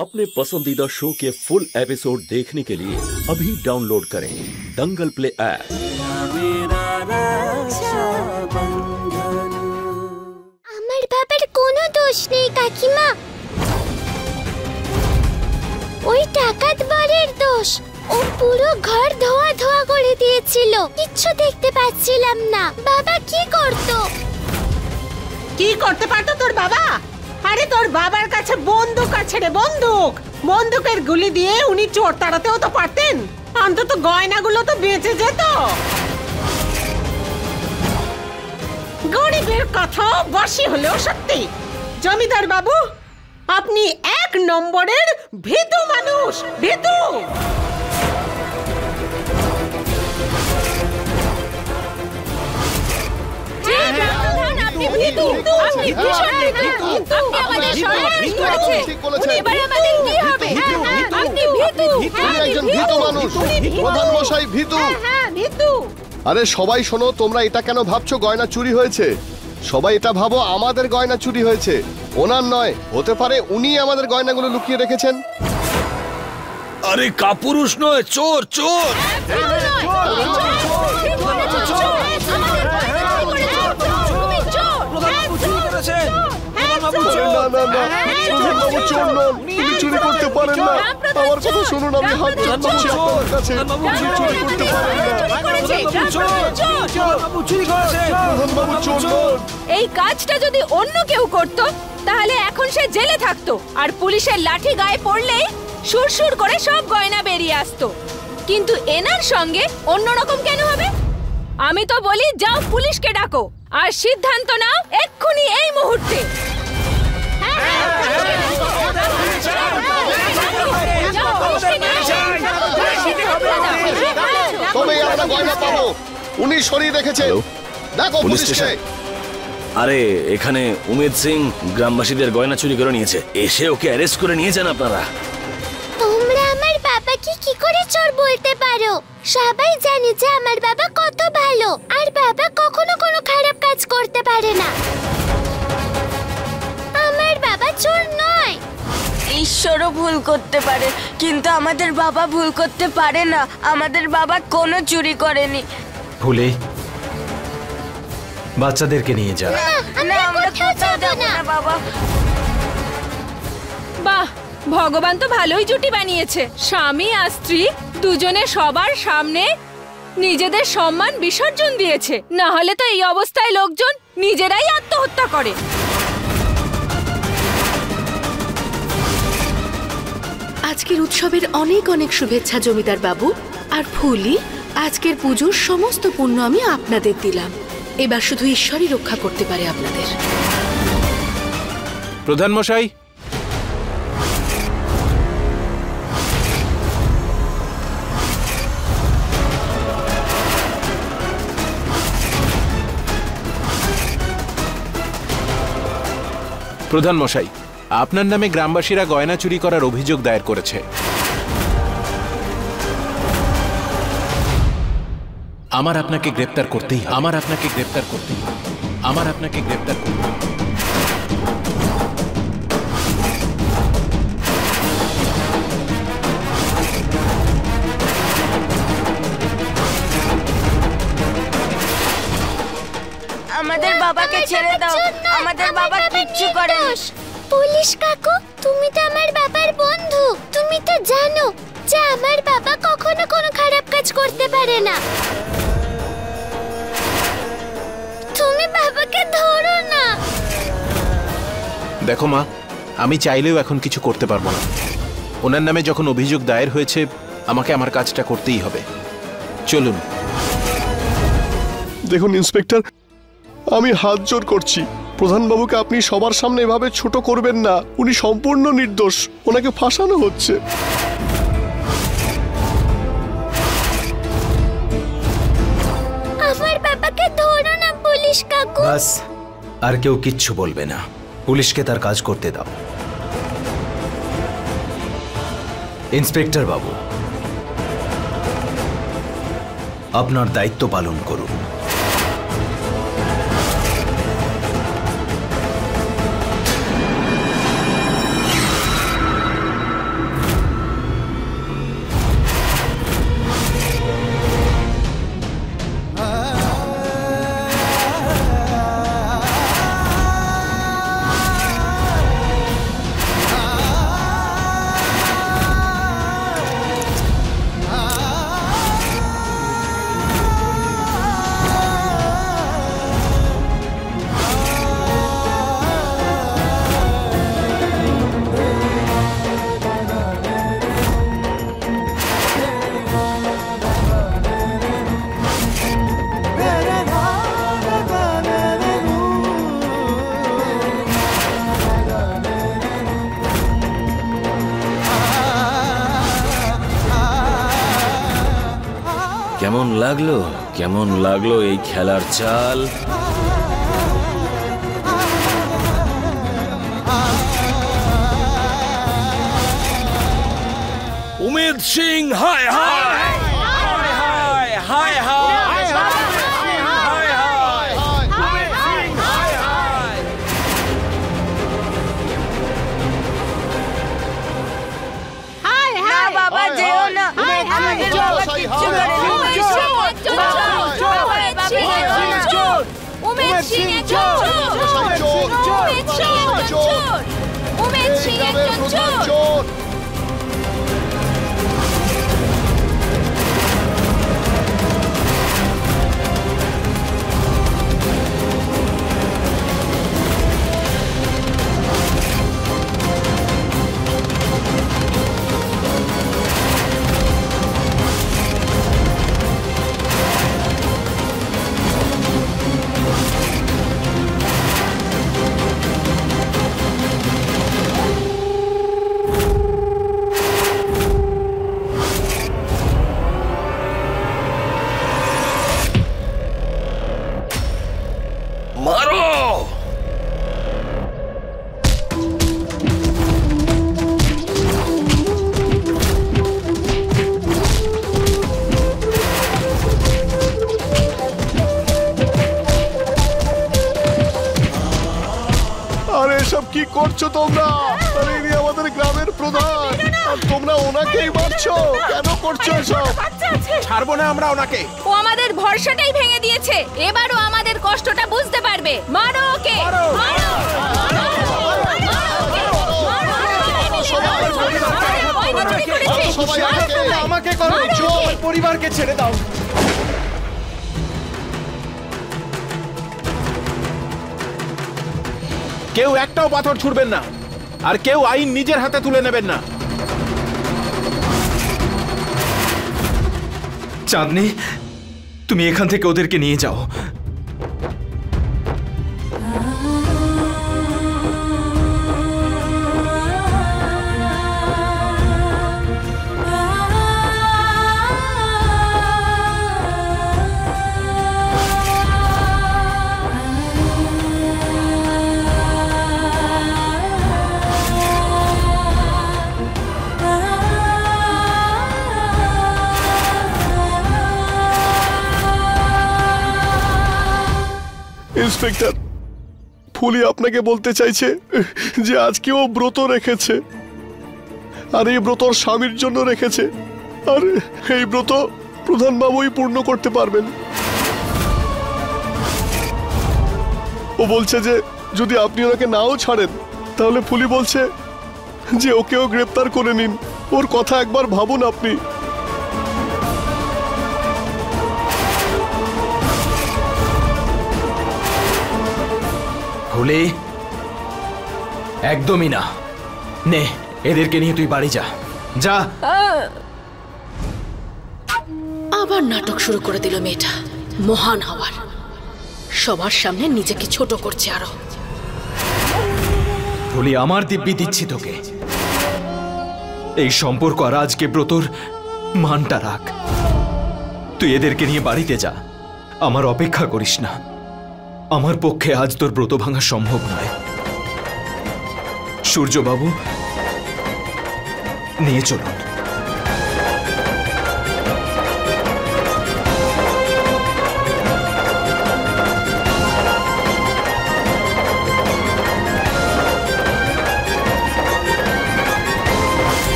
अपने पसंदीदा शो के फुल एपिसोड देखने के लिए अभी डाउनलोड करें दंगल प्ले ऐप। আমার বাবার কোনো দোষ নেই কাকিমা, ওই ডাকাত বরের দোষ। ও পুরো ঘর ধোয়া ধোয়া করে দিয়েছিল, কিচ্ছু দেখতে পাচ্ছিলাম না। বাবা কি করতো? কি করতে পারতো তোর বাবা? আরে তোর বাবার কাছে বন্দুক আছে রে, বন্দুক। বন্দুকের গুলি দিয়ে উনি চোর তাড়াতেও তো পারতেন, অন্তত গয়নাগুলো তো বেঁচে যেত। গরিবের কথা বাসি হলেও সত্যি। জমিদার বাবু, আপনি এক নম্বরের ভীতু মানুষ, ভীতু। আরে সবাই শোনো, তোমরা এটা কেন ভাবছো গয়না চুরি হয়েছে? সবাই এটা ভাবো আমাদের গয়না চুরি হয়েছে, ওনার নয়। হতে পারে উনি আমাদের গয়নাগুলো লুকিয়ে রেখেছেন। আরে কাপুরুষ নয়, চোর চোর। চুরি করতে পারেন না, আমার কথা শুনুন, আমি হাত জোড়াচ্ছি আপনার কাছে। চুরি করতে পারেন না। এই কাজটা যদি অন্য কেউ করত তাহলে এখন সে জেলে থাকতো, আর পুলিশের লাঠি গায়ে পড়লেই সুরসুর করে সব গয়না বেরিয়ে আসতো। কিন্তু এনার সঙ্গে অন্যরকম কেন হবে? আমি তো বলি যাও পুলিশকে ডাকো আর সিদ্ধান্ত নাও এক্ষুনি, এই মুহূর্তে। তবে আমরা গয়না পাবো, উনি সরিয়ে রেখেছে। দেখো পুলিশকে। আরে এখানে উমেদ সিং গ্রামবাসীদের গয়না চুরি করে নিয়েছে, এসে ওকে অ্যারেস্ট করে নিয়ে যান আপনারা। তোমরা আমার বাবাকে কি করে চোর বলতে পারো? সবাই জানে যে আমার বাবা কত ভালো, আর বাবা কখনো কোনো খারাপ কাজ করতে পারে না। আমার বাবা চোর নয়। ঈশ্বরও ভুল করতে পারে, কিন্তু আমাদের বাবা ভুল করতে পারে না। আমাদের বাবা কোনো চুরি করেনি। ভুলে বাচ্চাদেরকে নিয়ে যা। না, আমরা কোথাও যাব না বাবা। বাহ, ভগবান তো ভালোই জুটি বানিয়েছে। স্বামী আর স্ত্রী দুজনে সবার সামনে নিজেদের সম্মান বিসর্জন দিয়েছে, না হলে তো এই অবস্থায় লোকজন নিজেরাই আত্মহত্যা করে। আজকের উৎসবের অনেক অনেক শুভেচ্ছা জমিদার বাবু। আর ফুলি, আজকের পুজোর সমস্ত পুণ্য আমি আপনাদের দিলাম। এবার শুধু ঈশ্বরই রক্ষা করতে পারে আপনাদের। প্রধান মশাই, প্রধান মশাই, আপনার নামে গ্রামবাসীরা গয়না চুরি করার অভিযোগ দায়ের করেছে। আমার আপনাকে গ্রেপ্তার করতেই হবে। আমার আপনাকে গ্রেপ্তার করতেই হবে। আমার আপনাকে গ্রেপ্তার করতে হবে। আমাদের বাবাকে ছেড়ে দাও, আমাদের বাবা কিচ্ছু করেনি। পুলিশ কাকু, তুমি তো আমার বাবার বন্ধু, তুমি তো জানো যে আমার বাবা কখনো কোনো খারাপ কাজ করতে পারে না। তুমি বাবাকে ধরো না। দেখো মা, আমি চাইলেও এখন কিছু করতে পারবো না। ওনার নামে যখন অভিযোগ দায়ের হয়েছে, আমাকে আমার কাজটা করতেই হবে। চলুন। দেখুন ইন্সপেক্টর, আমি হাত জোর করছি, প্রধানবাবুকে আপনি সবার সামনে এভাবে ছোট করবেন না। উনি সম্পূর্ণ নির্দোষ, ওনাকে ফাঁসানো হচ্ছে। আমার বাবাকে ধরো না পুলিশ কাকু। বাস, আর কেউ কিচ্ছু বলবে না। পুলিশকে তার কাজ করতে দাও। ইন্সপেক্টর বাবু, আপনার দায়িত্ব পালন করুন। কেমন লাগলো এই খেলার চাল? উমেদ সিং হায় হায় হায় হায় হায় বাবা যেও না, আমাদের বাবা কিচ্ছু করেনি। উমেদ সিং একজন চোর। উমেদ সিং একজন চোর। কি করছো তোমরা? আরে ইনি আমাদের গ্রামের প্রধান, আর তোমরা ওনাকেই মারছো। কেন করছো এসব? ছাড়বো না আমরা ওনাকে। ও আমাদের ভরসাটাই ভেঙে দিয়েছে। এবারও আমাদের কষ্টটা বুঝতে পারবে। মারো ওকে, মারো। আমাকে করো, পরিবারকে ছেড়ে দাও। কেউ একটাও পাথর ছুড়বেন না, আর কেউ আইন নিজের হাতে তুলে নেবেন না। চাঁদনি, তুমি এখান থেকে ওদেরকে নিয়ে যাও। ইন্সপেক্টর, ফুলি আপনাকে বলতে চাইছে যে আজকে ও ব্রত রেখেছে, আর এই ব্রত ওর স্বামীর জন্য রেখেছে, আর এই ব্রত প্রধান বাবুই পূর্ণ করতে পারবেন। ও বলছে যে যদি আপনি ওনাকে নাও ছাড়েন, তাহলে ফুলি বলছে যে ওকেও গ্রেপ্তার করে নিন। ওর কথা একবার ভাবুন আপনি। ফুলি, একদমই না। নে, এদেরকে নিয়ে তুই বাড়ি যা। যা। আবার নাটক শুরু করে দিল মেয়েটা। মহান হওয়ার, সবার সামনে নিজেকে ছোট করছে আরো। ফুলি, আমার দিব্যি দিচ্ছি তোকে, এই সম্পর্ক আর আজকে ব্রতর মানটা রাখ। তুই এদেরকে নিয়ে বাড়িতে যা, আমার অপেক্ষা করিস না। আমার পক্ষে আজ তোর ব্রত ভাঙা সম্ভব নয়। সূর্যবাবু, নিয়ে চলুন।